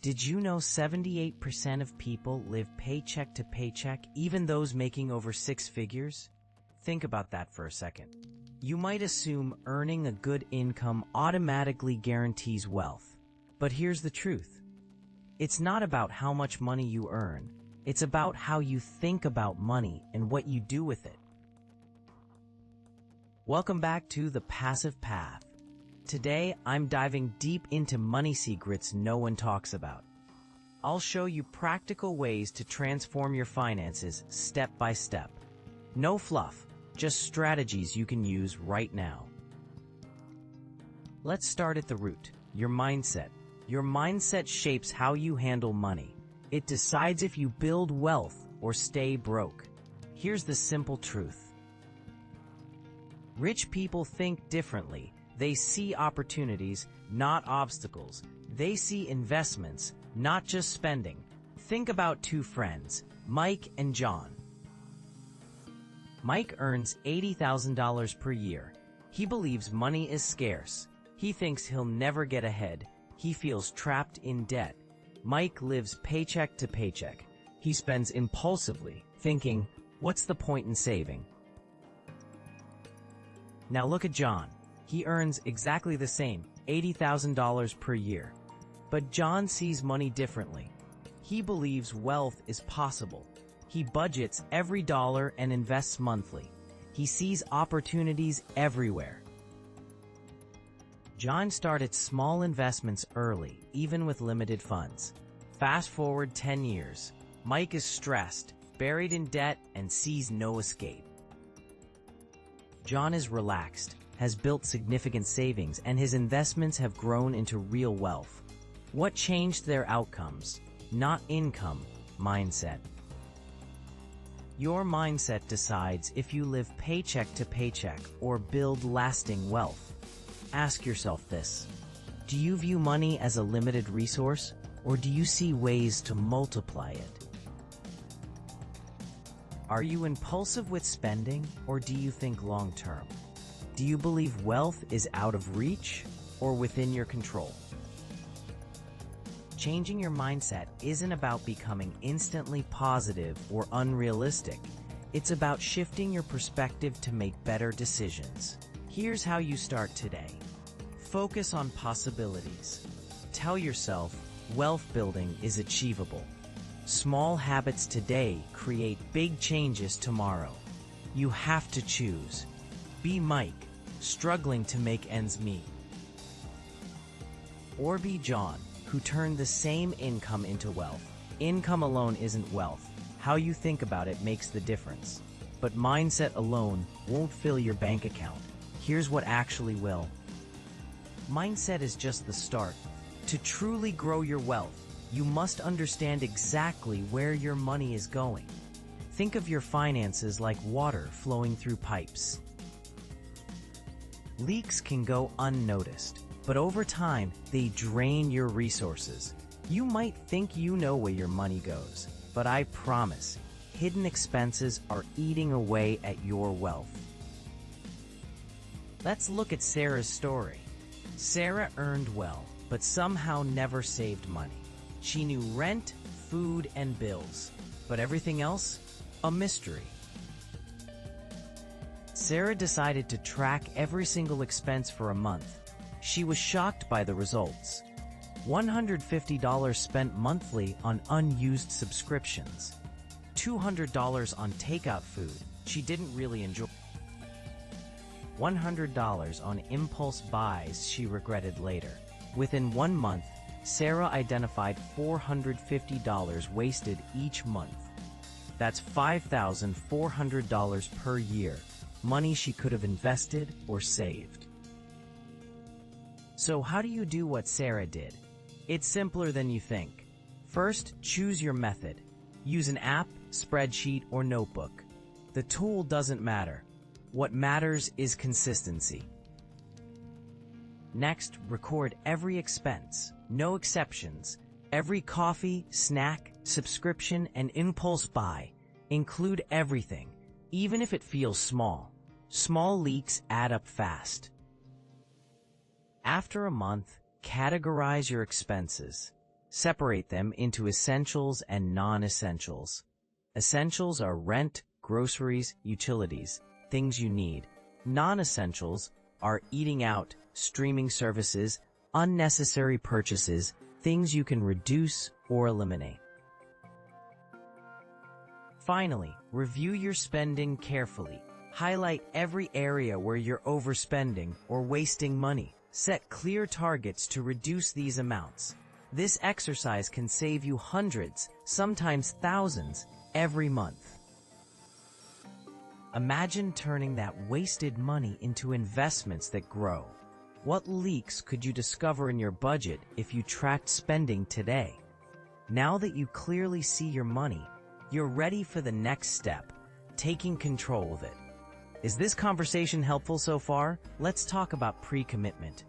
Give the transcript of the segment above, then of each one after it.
Did you know 78% of people live paycheck to paycheck, even those making over six figures? Think about that for a second. You might assume earning a good income automatically guarantees wealth. But here's the truth. It's not about how much money you earn. It's about how you think about money and what you do with it. Welcome back to The Passive Path. Today, I'm diving deep into money secrets no one talks about. I'll show you practical ways to transform your finances step by step. No fluff, just strategies you can use right now. Let's start at the root, your mindset. Your mindset shapes how you handle money. It decides if you build wealth or stay broke. Here's the simple truth. Rich people think differently. They see opportunities, not obstacles. They see investments, not just spending. Think about two friends, Mike and John. Mike earns $80,000 per year. He believes money is scarce. He thinks he'll never get ahead. He feels trapped in debt. Mike lives paycheck to paycheck. He spends impulsively, thinking, what's the point in saving? Now look at John. He earns exactly the same, $80,000 per year. But John sees money differently. He believes wealth is possible. He budgets every dollar and invests monthly. He sees opportunities everywhere. John started small investments early, even with limited funds. Fast forward 10 years. Mike is stressed, buried in debt, and sees no escape. John is relaxed, has built significant savings, and his investments have grown into real wealth. What changed their outcomes? Not income, mindset. Your mindset decides if you live paycheck to paycheck or build lasting wealth. Ask yourself this. Do you view money as a limited resource, or do you see ways to multiply it? Are you impulsive with spending, or do you think long-term? Do you believe wealth is out of reach or within your control? Changing your mindset isn't about becoming instantly positive or unrealistic. It's about shifting your perspective to make better decisions. Here's how you start today. Focus on possibilities. Tell yourself, wealth building is achievable. Small habits today create big changes tomorrow. You have to choose. Be Mike, struggling to make ends meet. Or be John, who turned the same income into wealth. Income alone isn't wealth. How you think about it makes the difference. But mindset alone won't fill your bank account. Here's what actually will. Mindset is just the start. To truly grow your wealth, you must understand exactly where your money is going. Think of your finances like water flowing through pipes. Leaks can go unnoticed, but over time, they drain your resources. You might think you know where your money goes, but I promise, hidden expenses are eating away at your wealth. Let's look at Sarah's story. Sarah earned well, but somehow never saved money. She knew rent, food, and bills, but everything else? A mystery. Sarah decided to track every single expense for a month. She was shocked by the results. $150 spent monthly on unused subscriptions. $200 on takeout food she didn't really enjoy. $100 on impulse buys she regretted later. Within 1 month, Sarah identified $450 wasted each month. That's $5,400 per year, money she could have invested or saved. So how do you do what Sarah did? It's simpler than you think. First, choose your method. Use an app, spreadsheet, or notebook. The tool doesn't matter. What matters is consistency. Next, record every expense, no exceptions. Every coffee, snack, subscription, and impulse buy. Include everything, even if it feels small. Small leaks add up fast. After a month, categorize your expenses. Separate them into essentials and non-essentials. Essentials are rent, groceries, utilities, things you need. Non-essentials are eating out, streaming services, unnecessary purchases, things you can reduce or eliminate. Finally, review your spending carefully. Highlight every area where you're overspending or wasting money. Set clear targets to reduce these amounts. This exercise can save you hundreds, sometimes thousands, every month. Imagine turning that wasted money into investments that grow. What leaks could you discover in your budget if you tracked spending today? Now that you clearly see your money, you're ready for the next step, taking control of it. Is this conversation helpful so far? Let's talk about pre-commitment.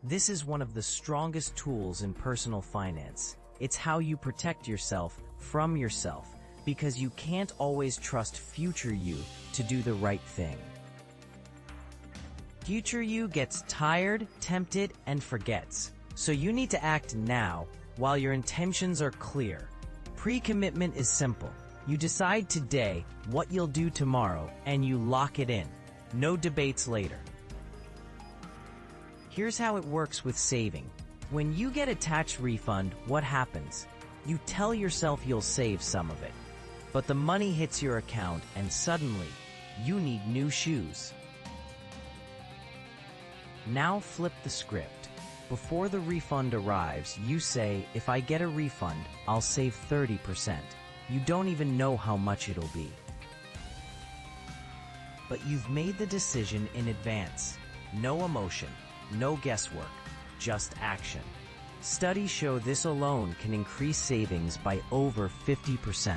This is one of the strongest tools in personal finance. It's how you protect yourself from yourself, because you can't always trust future you to do the right thing. Future you gets tired, tempted, and forgets. So you need to act now while your intentions are clear. Pre-commitment is simple. You decide today what you'll do tomorrow and you lock it in. No debates later. Here's how it works with saving. When you get a tax refund, what happens? You tell yourself you'll save some of it. But the money hits your account and suddenly, you need new shoes. Now flip the script. Before the refund arrives, you say, if I get a refund, I'll save 30%. You don't even know how much it'll be. But you've made the decision in advance. No emotion, no guesswork, just action. Studies show this alone can increase savings by over 50%.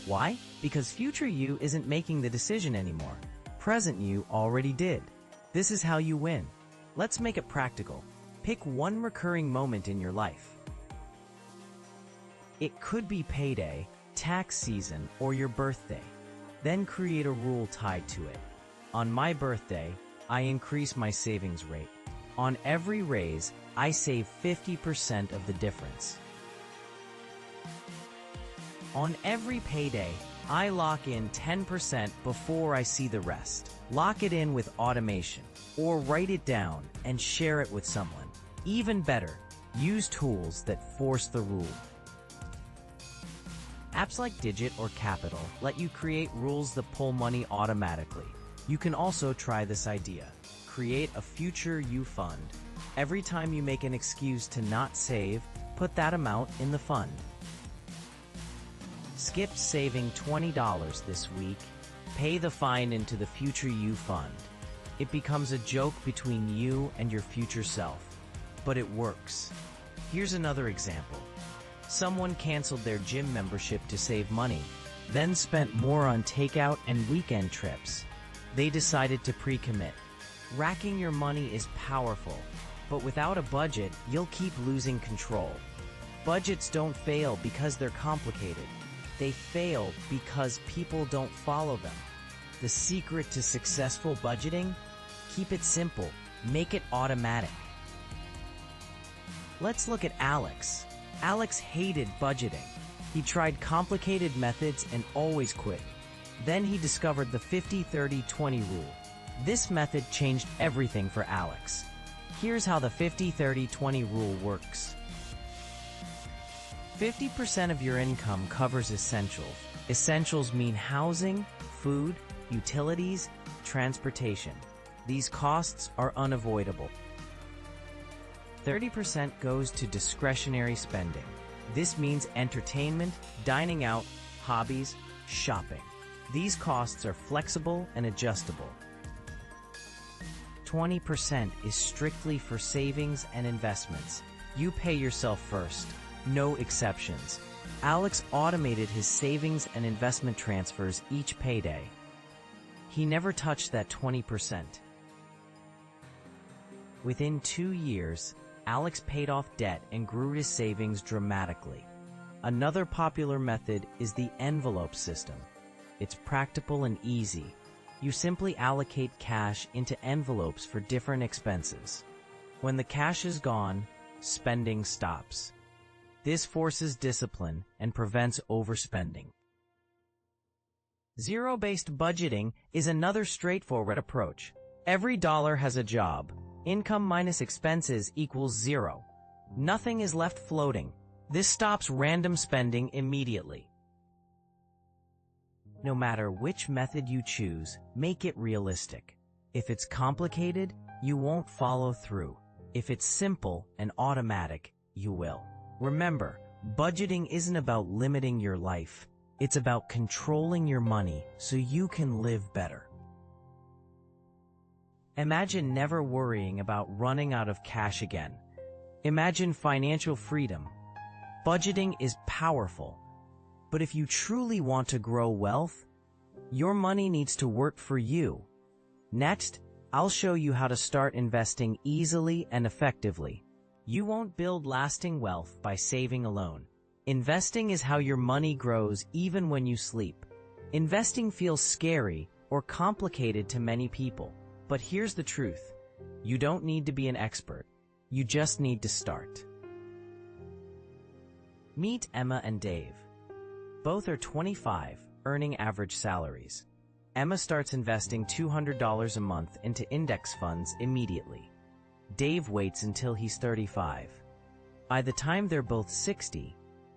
Why? Because future you isn't making the decision anymore. Present you already did. This is how you win. Let's make it practical. Pick one recurring moment in your life. It could be payday, tax season, or your birthday. Then create a rule tied to it. On my birthday, I increase my savings rate. On every raise, I save 50% of the difference. On every payday, I lock in 10% before I see the rest. Lock it in with automation, or write it down and share it with someone. Even better, use tools that force the rule. Apps like Digit or Capital let you create rules that pull money automatically. You can also try this idea. Create a future you fund. Every time you make an excuse to not save, put that amount in the fund. Skip saving $20 this week. Pay the fine into the future you fund. It becomes a joke between you and your future self. But it works. Here's another example. Someone canceled their gym membership to save money, then spent more on takeout and weekend trips. They decided to pre-commit. Racking your money is powerful, but without a budget, you'll keep losing control. Budgets don't fail because they're complicated. They fail because people don't follow them. The secret to successful budgeting? Keep it simple. Make it automatic. Let's look at Alex. Alex hated budgeting. He tried complicated methods and always quit. Then he discovered the 50-30-20 rule. This method changed everything for Alex. Here's how the 50-30-20 rule works. 50% of your income covers essentials. Essentials mean housing, food, utilities, transportation. These costs are unavoidable. 30% goes to discretionary spending. This means entertainment, dining out, hobbies, shopping. These costs are flexible and adjustable. 20% is strictly for savings and investments. You pay yourself first. No exceptions. Alex automated his savings and investment transfers each payday. He never touched that 20%. Within 2 years, Alex paid off debt and grew his savings dramatically. Another popular method is the envelope system. It's practical and easy. You simply allocate cash into envelopes for different expenses. When the cash is gone, spending stops. This forces discipline and prevents overspending. Zero-based budgeting is another straightforward approach. Every dollar has a job. Income minus expenses equals zero. Nothing is left floating. This stops random spending immediately. No matter which method you choose, make it realistic. If it's complicated, you won't follow through. If it's simple and automatic, you will. Remember, budgeting isn't about limiting your life. It's about controlling your money so you can live better. Imagine never worrying about running out of cash again. Imagine financial freedom. Budgeting is powerful, but if you truly want to grow wealth, your money needs to work for you. Next, I'll show you how to start investing easily and effectively. You won't build lasting wealth by saving alone. Investing is how your money grows even when you sleep. Investing feels scary or complicated to many people, but here's the truth. You don't need to be an expert. You just need to start. Meet Emma and Dave. Both are 25, earning average salaries. Emma starts investing $200 a month into index funds immediately. Dave waits until he's 35. By the time they're both 60,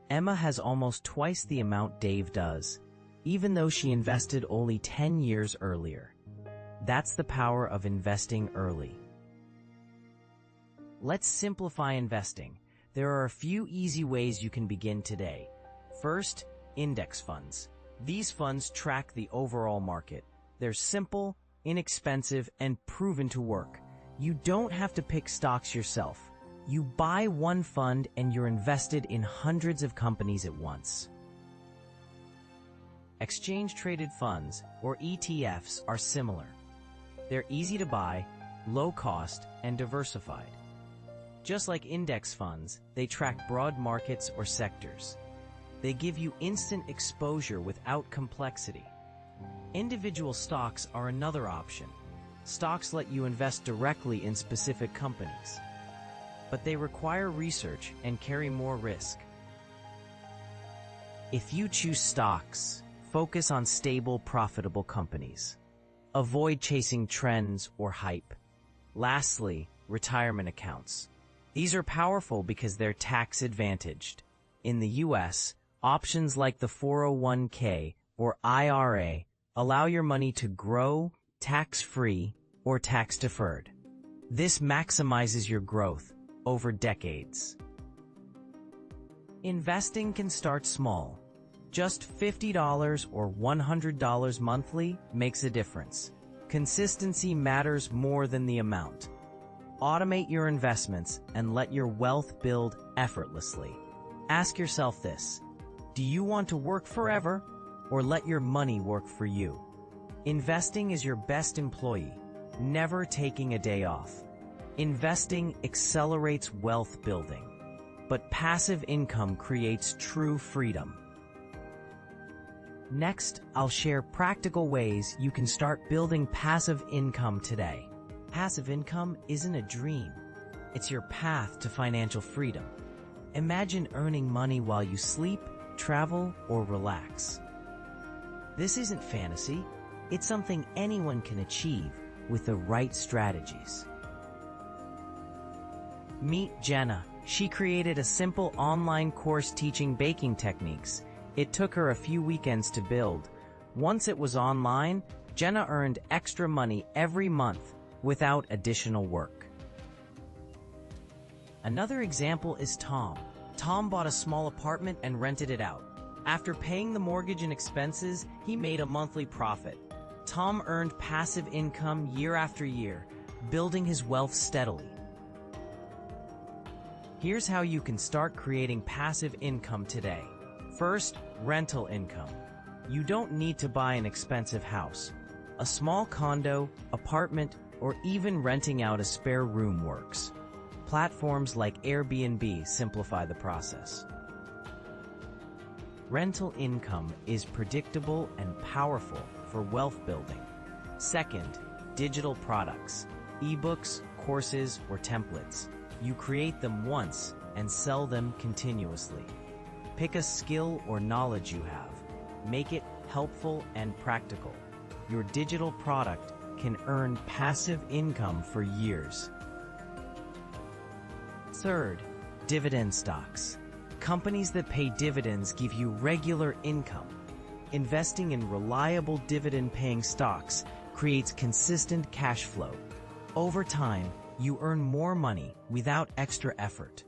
Emma has almost twice the amount Dave does, even though she invested only 10 years earlier. That's the power of investing early. Let's simplify investing. There are a few easy ways you can begin today. First, index funds. These funds track the overall market. They're simple, inexpensive, and proven to work. You don't have to pick stocks yourself. You buy one fund and you're invested in hundreds of companies at once. Exchange-traded funds, or ETFs, are similar. They're easy to buy, low cost, and diversified. Just like index funds, they track broad markets or sectors. They give you instant exposure without complexity. Individual stocks are another option. Stocks let you invest directly in specific companies, but they require research and carry more risk. If you choose stocks, focus on stable, profitable companies. Avoid chasing trends or hype. Lastly, retirement accounts. These are powerful because they're tax-advantaged. In the U.S., options like the 401k or IRA allow your money to grow tax-free or tax-deferred. This maximizes your growth over decades. Investing can start small. Just $50 or $100 monthly makes a difference. Consistency matters more than the amount. Automate your investments and let your wealth build effortlessly. Ask yourself this: do you want to work forever or let your money work for you? Investing is your best employee, never taking a day off. Investing accelerates wealth building, but passive income creates true freedom. Next, I'll share practical ways you can start building passive income today. Passive income isn't a dream. It's your path to financial freedom. Imagine earning money while you sleep, travel, or relax. This isn't fantasy. It's something anyone can achieve with the right strategies. Meet Jenna. She created a simple online course teaching baking techniques. It took her a few weekends to build. Once it was online, Jenna earned extra money every month without additional work. Another example is Tom. Tom bought a small apartment and rented it out. After paying the mortgage and expenses, he made a monthly profit. Tom earned passive income year after year, building his wealth steadily. Here's how you can start creating passive income today. First, rental income. You don't need to buy an expensive house. A small condo, apartment, or even renting out a spare room works. Platforms like Airbnb simplify the process. Rental income is predictable and powerful for wealth building. Second, digital products, ebooks, courses, or templates. You create them once and sell them continuously. Pick a skill or knowledge you have. Make it helpful and practical. Your digital product can earn passive income for years. Third, dividend stocks. Companies that pay dividends give you regular income. Investing in reliable dividend-paying stocks creates consistent cash flow. Over time, you earn more money without extra effort.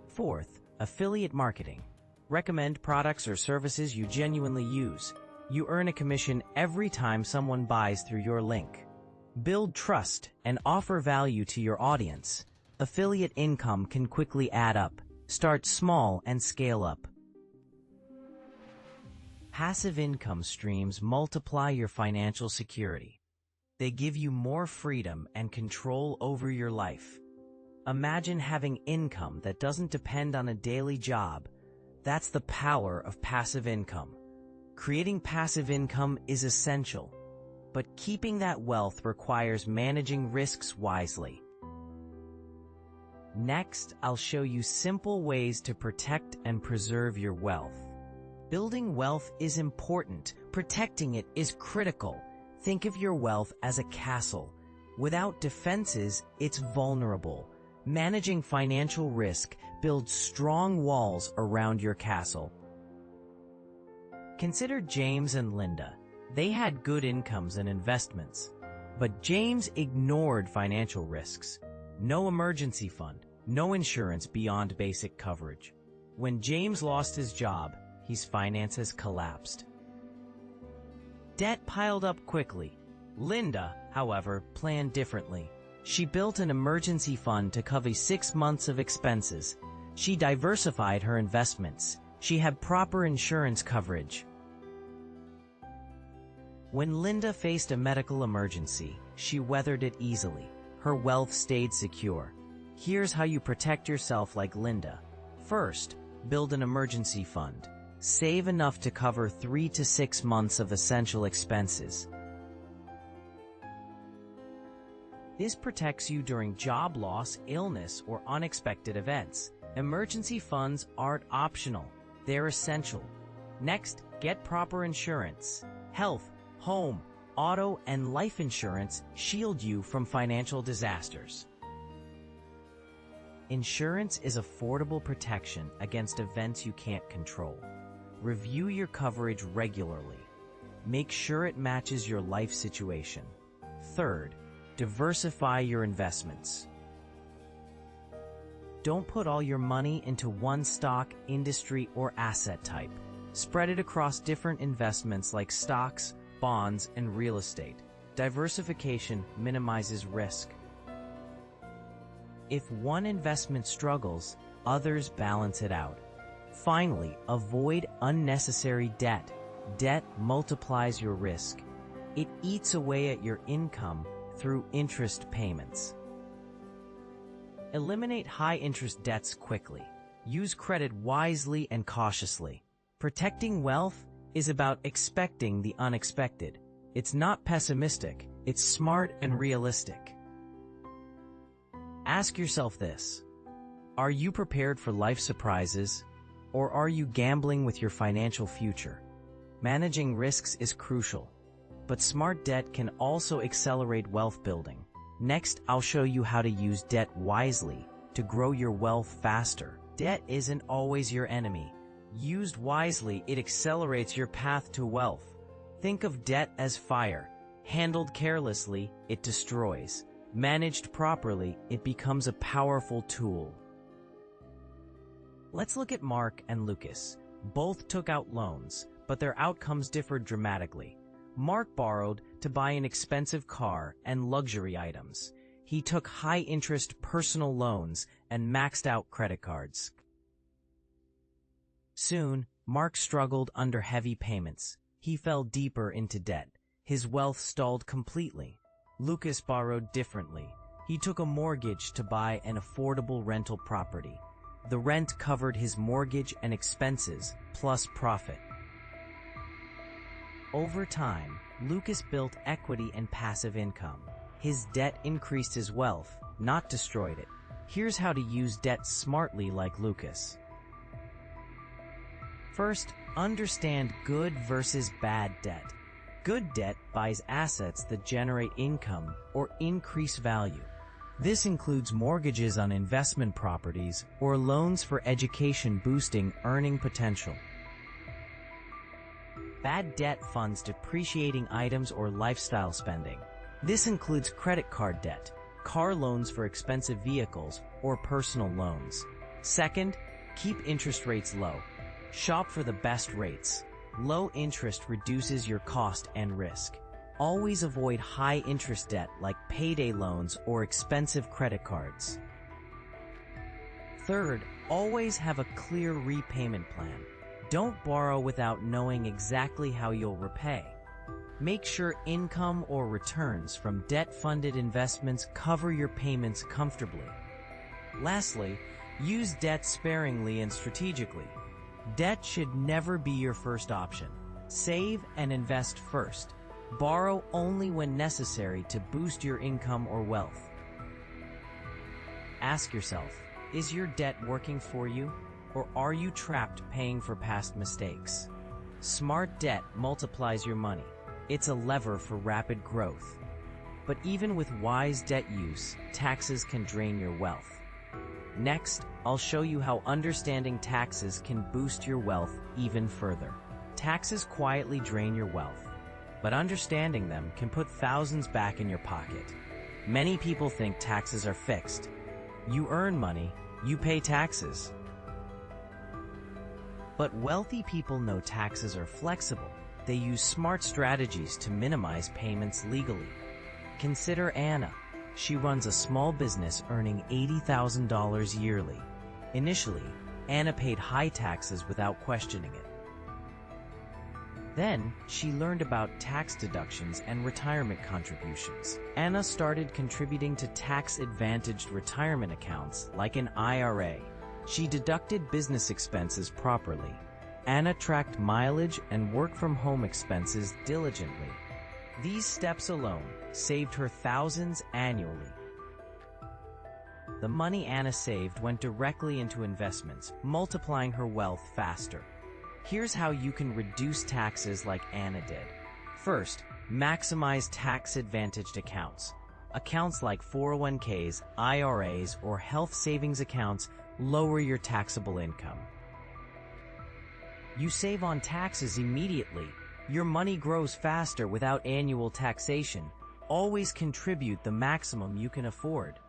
Fourth, affiliate marketing. Recommend products or services you genuinely use. You earn a commission every time someone buys through your link. Build trust and offer value to your audience. Affiliate income can quickly add up. Start small and scale up. Passive income streams multiply your financial security. They give you more freedom and control over your life. Imagine having income that doesn't depend on a daily job. That's the power of passive income. Creating passive income is essential, but keeping that wealth requires managing risks wisely. Next, I'll show you simple ways to protect and preserve your wealth. Building wealth is important. Protecting it is critical. Think of your wealth as a castle. Without defenses, it's vulnerable. Managing financial risk builds strong walls around your castle. Consider James and Linda. They had good incomes and investments, but James ignored financial risks. No emergency fund, no insurance beyond basic coverage. When James lost his job, his finances collapsed. Debt piled up quickly. Linda, however, planned differently. She built an emergency fund to cover 6 months of expenses. She diversified her investments. She had proper insurance coverage. When Linda faced a medical emergency, she weathered it easily. Her wealth stayed secure. Here's how you protect yourself like Linda. First, build an emergency fund. Save enough to cover 3 to 6 months of essential expenses. This protects you during job loss, illness, or unexpected events. Emergency funds aren't optional. They're essential. Next, get proper insurance. Health, home, auto, and life insurance shield you from financial disasters. Insurance is affordable protection against events you can't control. Review your coverage regularly. Make sure it matches your life situation. Third, diversify your investments. Don't put all your money into one stock, industry, or asset type. Spread it across different investments like stocks, bonds, and real estate. Diversification minimizes risk. If one investment struggles, others balance it out. Finally, avoid unnecessary debt. Debt multiplies your risk. It eats away at your income through interest payments. Eliminate high-interest debts quickly. Use credit wisely and cautiously. Protecting wealth is about expecting the unexpected. It's not pessimistic, it's smart and realistic. Ask yourself this: are you prepared for life surprises, or are you gambling with your financial future? Managing risks is crucial, but smart debt can also accelerate wealth building. Next, I'll show you how to use debt wisely to grow your wealth faster. Debt isn't always your enemy. Used wisely, it accelerates your path to wealth. Think of debt as fire. Handled carelessly, it destroys. Managed properly, it becomes a powerful tool. Let's look at Mark and Lucas. Both took out loans, but their outcomes differed dramatically. Mark borrowed to buy an expensive car and luxury items. He took high-interest personal loans and maxed out credit cards. Soon, Mark struggled under heavy payments. He fell deeper into debt. His wealth stalled completely. Lucas borrowed differently. He took a mortgage to buy an affordable rental property. The rent covered his mortgage and expenses, plus profit. Over time, Lucas built equity and passive income. His debt increased his wealth. not destroyed it. Here's how to use debt smartly like Lucas. First, understand good versus bad debt. Good debt buys assets that generate income or increase value. This includes mortgages on investment properties or loans for education boosting earning potential. Bad debt funds depreciating items or lifestyle spending. This includes credit card debt, car loans for expensive vehicles, or personal loans. Second, keep interest rates low. Shop for the best rates. Low interest reduces your cost and risk. Always avoid high interest debt like payday loans or expensive credit cards. Third, always have a clear repayment plan. Don't borrow without knowing exactly how you'll repay. Make sure income or returns from debt-funded investments cover your payments comfortably. Lastly, use debt sparingly and strategically. Debt should never be your first option. Save and invest first. Borrow only when necessary to boost your income or wealth. Ask yourself, is your debt working for you, or are you trapped paying for past mistakes? Smart debt multiplies your money. It's a lever for rapid growth. But even with wise debt use, taxes can drain your wealth. Next, I'll show you how understanding taxes can boost your wealth even further. Taxes quietly drain your wealth, but understanding them can put thousands back in your pocket. Many people think taxes are fixed. You earn money, you pay taxes. But wealthy people know taxes are flexible. They use smart strategies to minimize payments legally. Consider Anna. She runs a small business earning $80,000 yearly. Initially, Anna paid high taxes without questioning it. Then, she learned about tax deductions and retirement contributions. Anna started contributing to tax-advantaged retirement accounts like an IRA. She deducted business expenses properly. Anna tracked mileage and work-from-home expenses diligently. These steps alone saved her thousands annually. The money Anna saved went directly into investments, multiplying her wealth faster. Here's how you can reduce taxes like Anna did. First, maximize tax-advantaged accounts. Accounts like 401ks, IRAs, or health savings accounts lower your taxable income. You save on taxes immediately. Your money grows faster without annual taxation. Always contribute the maximum you can afford.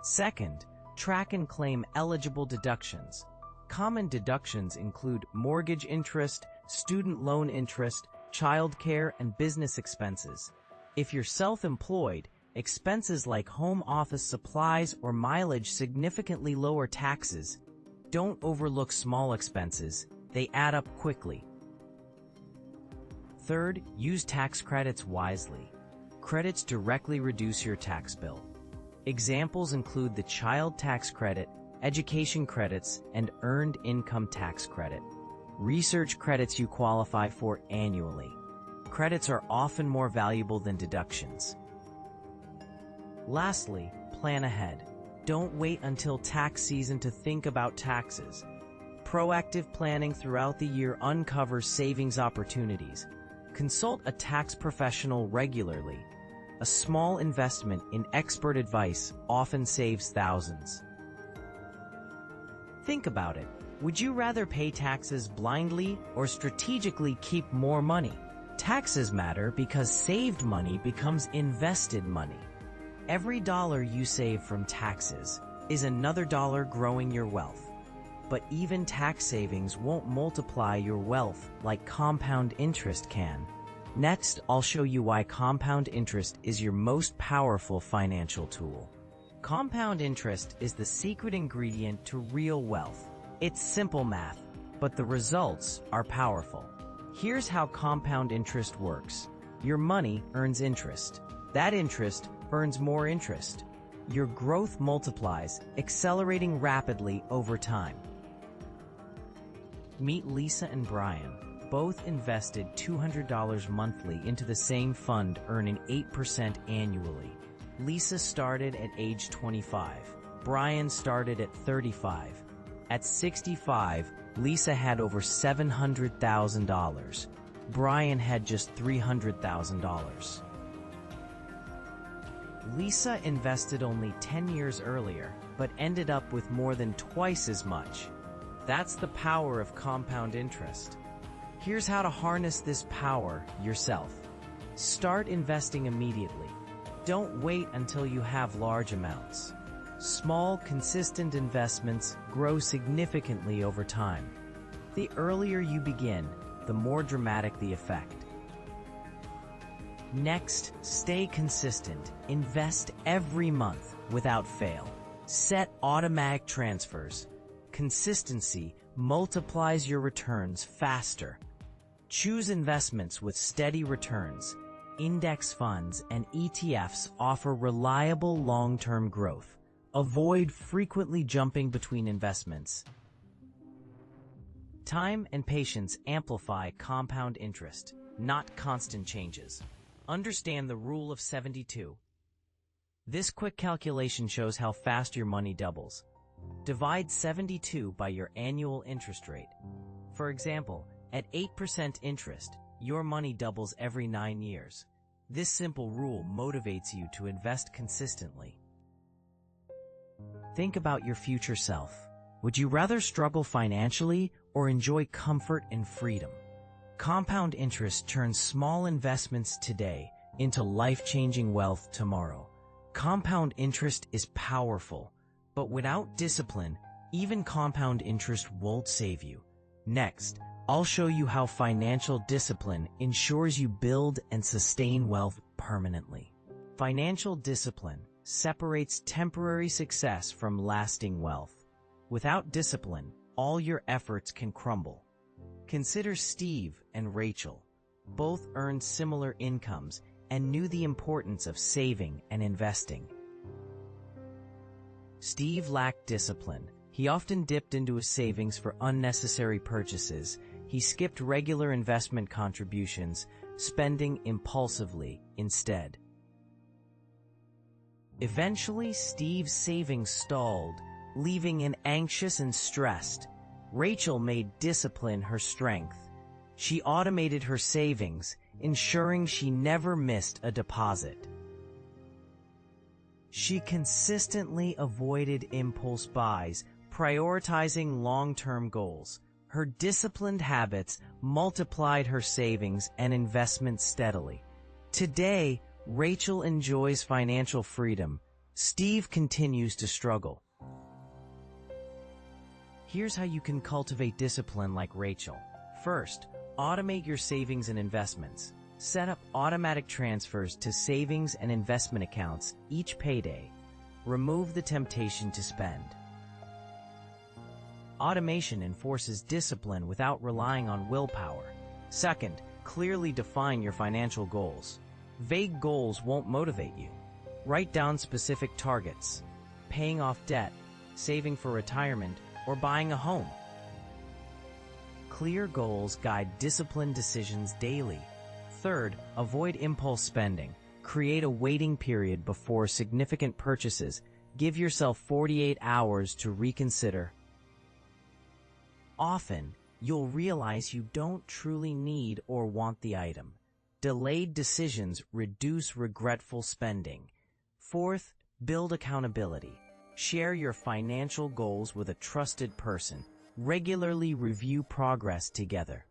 Second, track and claim eligible deductions. Common deductions include mortgage interest, student loan interest, childcare, and business expenses. If you're self-employed, expenses like home office supplies or mileage significantly lower taxes. Don't overlook small expenses. They add up quickly. Third, use tax credits wisely. Credits directly reduce your tax bill. Examples include the child tax credit, education credits, and earned income tax credit. Research credits you qualify for annually. Credits are often more valuable than deductions. Lastly, plan ahead. Don't wait until tax season to think about taxes. Proactive planning throughout the year uncovers savings opportunities. Consult a tax professional regularly. A small investment in expert advice often saves thousands. Think about it. Would you rather pay taxes blindly or strategically keep more money? Taxes matter because saved money becomes invested money. Every dollar you save from taxes is another dollar growing your wealth. But even tax savings won't multiply your wealth like compound interest can. Next, I'll show you why compound interest is your most powerful financial tool. Compound interest is the secret ingredient to real wealth. It's simple math, but the results are powerful. Here's how compound interest works. Your money earns interest. That interest earns more interest. Your growth multiplies, accelerating rapidly over time. Meet Lisa and Brian. Both invested $200 monthly into the same fund, earning 8% annually. Lisa started at age 25. Brian started at 35. At 65, Lisa had over $700,000. Brian had just $300,000. Lisa invested only 10 years earlier, but ended up with more than twice as much. That's the power of compound interest. Here's how to harness this power yourself. Start investing immediately. Don't wait until you have large amounts. Small, consistent investments grow significantly over time. The earlier you begin, the more dramatic the effect. Next, stay consistent. Invest every month without fail. Set automatic transfers. Consistency multiplies your returns faster. Choose investments with steady returns. Index funds and ETFs offer reliable long-term growth. Avoid frequently jumping between investments. Time and patience amplify compound interest, not constant changes. Understand the rule of 72. This quick calculation shows how fast your money doubles. Divide 72 by your annual interest rate. For example, at 8% interest, your money doubles every 9 years. This simple rule motivates you to invest consistently. Think about your future self. Would you rather struggle financially or enjoy comfort and freedom? Compound interest turns small investments today into life-changing wealth tomorrow. Compound interest is powerful, but without discipline, even compound interest won't save you. Next, I'll show you how financial discipline ensures you build and sustain wealth permanently. Financial discipline separates temporary success from lasting wealth. Without discipline, all your efforts can crumble. Consider Steve and Rachel. Both earned similar incomes and knew the importance of saving and investing. Steve lacked discipline. He often dipped into his savings for unnecessary purchases. He skipped regular investment contributions, spending impulsively instead. Eventually, Steve's savings stalled, leaving him anxious and stressed. Rachel made discipline her strength. She automated her savings, ensuring she never missed a deposit. She consistently avoided impulse buys, prioritizing long-term goals. Her disciplined habits multiplied her savings and investments steadily. Today, Rachel enjoys financial freedom. Steve continues to struggle. Here's how you can cultivate discipline like Rachel. First, automate your savings and investments. Set up automatic transfers to savings and investment accounts each payday. Remove the temptation to spend. Automation enforces discipline without relying on willpower. Second, clearly define your financial goals. Vague goals won't motivate you. Write down specific targets: paying off debt, saving for retirement, or buying a home. Clear goals guide disciplined decisions daily. Third, avoid impulse spending. Create a waiting period before significant purchases. Give yourself 48 hours to reconsider. Often, you'll realize you don't truly need or want the item. Delayed decisions reduce regretful spending. Fourth, build accountability. Share your financial goals with a trusted person. Regularly review progress together.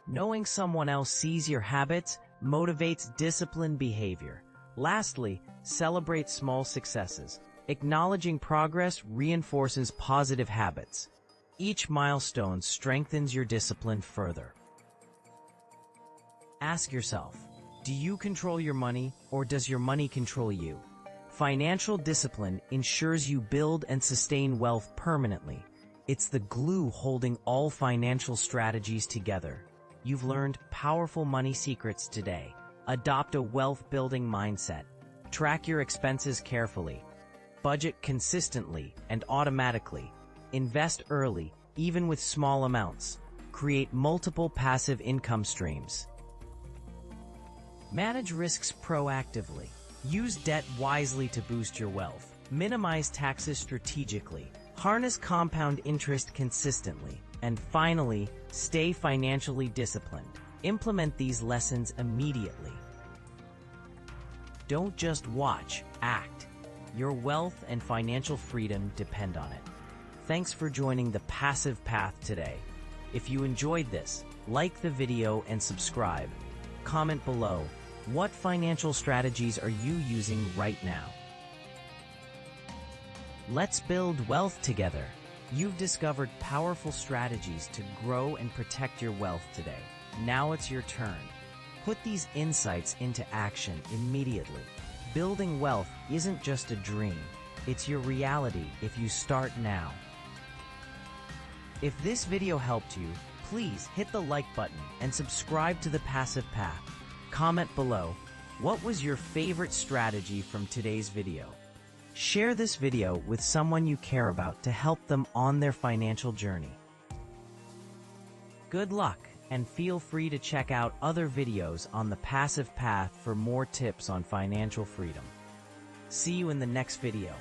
Knowing someone else sees your habits motivates disciplined behavior. Lastly, celebrate small successes. Acknowledging progress reinforces positive habits. Each milestone strengthens your discipline further. Ask yourself, do you control your money, or does your money control you? Financial discipline ensures you build and sustain wealth permanently. It's the glue holding all financial strategies together. You've learned powerful money secrets today. Adopt a wealth-building mindset. Track your expenses carefully. Budget consistently and automatically. Invest early, even with small amounts. Create multiple passive income streams. Manage risks proactively. Use debt wisely to boost your wealth. Minimize taxes strategically. Harness compound interest consistently. And finally, stay financially disciplined. Implement these lessons immediately. Don't just watch, act. Your wealth and financial freedom depend on it. Thanks for joining the Passive Path today. If you enjoyed this, like the video and subscribe. Comment below, what financial strategies are you using right now? Let's build wealth together. You've discovered powerful strategies to grow and protect your wealth today. Now it's your turn. Put these insights into action immediately. Building wealth isn't just a dream, it's your reality if you start now. If this video helped you, please hit the like button and subscribe to the Passive Path. Comment below, what was your favorite strategy from today's video? Share this video with someone you care about to help them on their financial journey. Good luck, and feel free to check out other videos on the Passive Path for more tips on financial freedom. See you in the next video.